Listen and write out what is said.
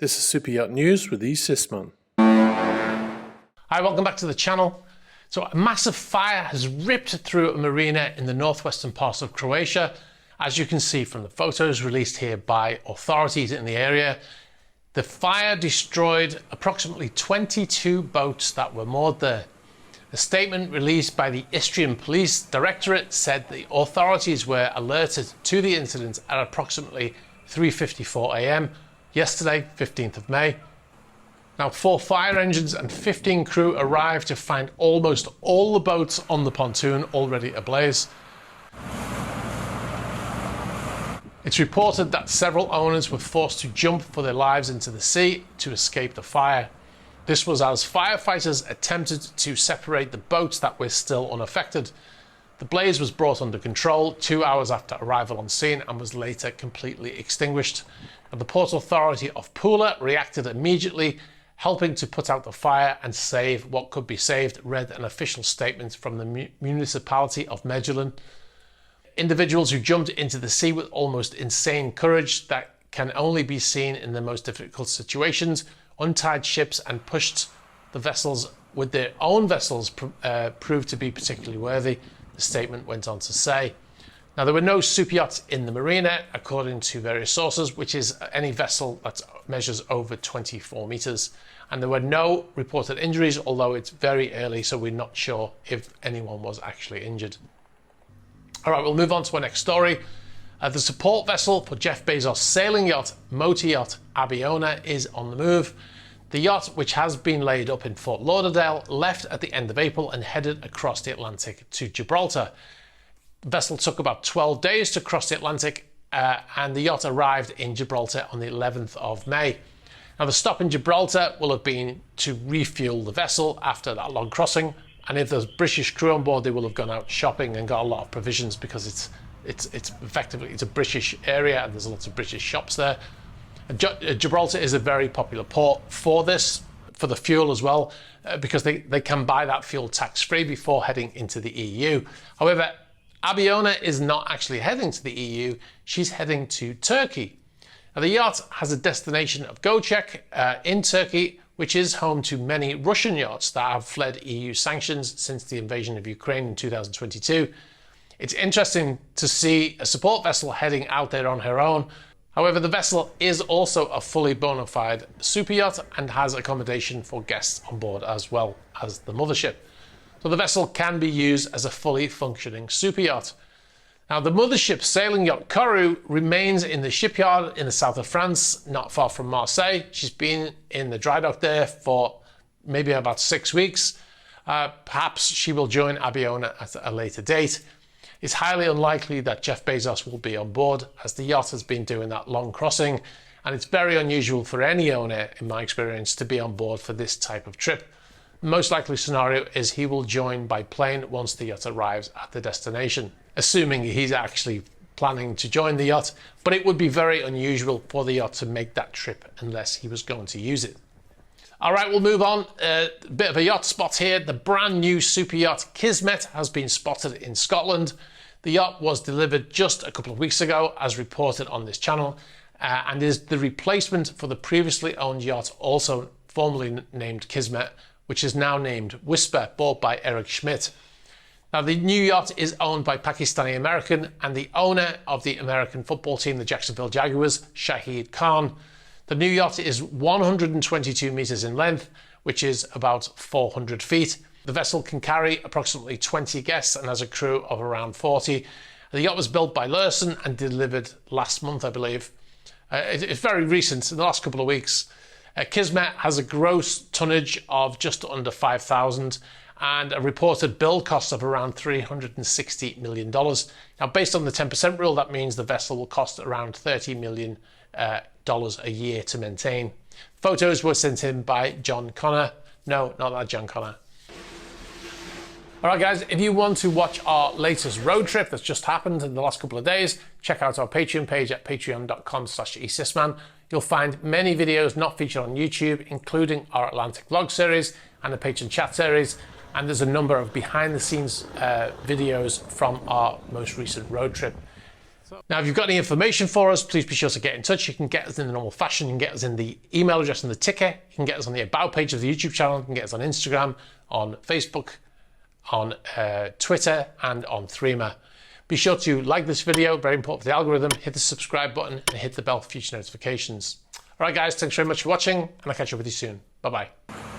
This is Super Yacht News with Sisman. Hi, welcome back to the channel. So a massive fire has ripped through a marina in the northwestern parts of Croatia, as you can see from the photos released here by authorities in the area. The fire destroyed approximately 22 boats that were moored there. A statement released by the Istrian Police Directorate said the authorities were alerted to the incident at approximately 3:54 a.m. yesterday, 15th of May. Now, 4 fire engines and 15 crew arrived to find almost all the boats on the pontoon already ablaze. It's reported that several owners were forced to jump for their lives into the sea to escape the fire. This was as firefighters attempted to separate the boats that were still unaffected. The blaze was brought under control 2 hours after arrival on scene and was later completely extinguished. And the Port Authority of Pula reacted immediately, helping to put out the fire and save what could be saved, read an official statement from the municipality of Medellin. Individuals who jumped into the sea with almost insane courage that can only be seen in the most difficult situations, untied ships and pushed the vessels with their own vessels proved to be particularly worthy, the statement went on to say. Now, there were no super yachts in the marina, according to various sources, which is any vessel that measures over 24 meters. And there were no reported injuries, although it's very early, so we're not sure if anyone was actually injured. All right, we'll move on to our next story. The support vessel for Jeff Bezos' sailing yacht, motor yacht Abiona, is on the move. The yacht, which has been laid up in Fort Lauderdale, left at the end of April and headed across the Atlantic to Gibraltar. The vessel took about 12 days to cross the Atlantic and the yacht arrived in Gibraltar on the 11th of May. Now, the stop in Gibraltar will have been to refuel the vessel after that long crossing, and if there's British crew on board, they will have gone out shopping and got a lot of provisions because it's effectively it's a British area and there's lots of British shops there. Gibraltar is a very popular port for this, for the fuel as well, because they can buy that fuel tax-free before heading into the EU. However, Abiona is not actually heading to the EU, she's heading to Turkey. Now, the yacht has a destination of Göcek in Turkey, which is home to many Russian yachts that have fled EU sanctions since the invasion of Ukraine in 2022. It's interesting to see a support vessel heading out there on her own. However, the vessel is also a fully bona fide super yacht and has accommodation for guests on board as well as the mothership. So the vessel can be used as a fully functioning super yacht. Now, the mothership sailing yacht Kourou remains in the shipyard in the south of France, not far from Marseille. She's been in the dry dock there for maybe about 6 weeks. Perhaps she will join Abiona at a later date. It's highly unlikely that Jeff Bezos will be on board, as the yacht has been doing that long crossing, and it's very unusual for any owner, in my experience, to be on board for this type of trip. The most likely scenario is he will join by plane once the yacht arrives at the destination, assuming he's actually planning to join the yacht, but it would be very unusual for the yacht to make that trip unless he was going to use it. All right, we'll move on. A bit of a yacht spot here. The brand new super yacht Kismet has been spotted in Scotland. The yacht was delivered just a couple of weeks ago, as reported on this channel, and is the replacement for the previously owned yacht, also formerly named Kismet, which is now named Whisper, bought by Eric Schmidt. Now, the new yacht is owned by Pakistani American and the owner of the American football team, the Jacksonville Jaguars, Shahid Khan. The new yacht is 122 meters in length, which is about 400 feet. The vessel can carry approximately 20 guests and has a crew of around 40. The yacht was built by Lursen and delivered last month, I believe. It's very recent, in the last couple of weeks. Kismet has a gross tonnage of just under 5,000 and a reported build cost of around $360 million. Now, based on the 10% rule, that means the vessel will cost around $30 million a year to maintain. Photos were sent in by John Connor. No, not that John Connor. All right, guys, if you want to watch our latest road trip that's just happened in the last couple of days, check out our Patreon page at patreon.com/esisman. You'll find many videos not featured on YouTube, including our Atlantic vlog series and a patron chat series. And there's a number of behind the scenes videos from our most recent road trip. Now, if you've got any information for us, please be sure to get in touch. You can get us in the normal fashion. You can get us in the email address and the ticker. You can get us on the About page of the YouTube channel. You can get us on Instagram, on Facebook, on Twitter, and on Threema. Be sure to like this video, very important for the algorithm. Hit the subscribe button and hit the bell for future notifications. All right, guys, thanks very much for watching, and I'll catch up with you soon. Bye-bye.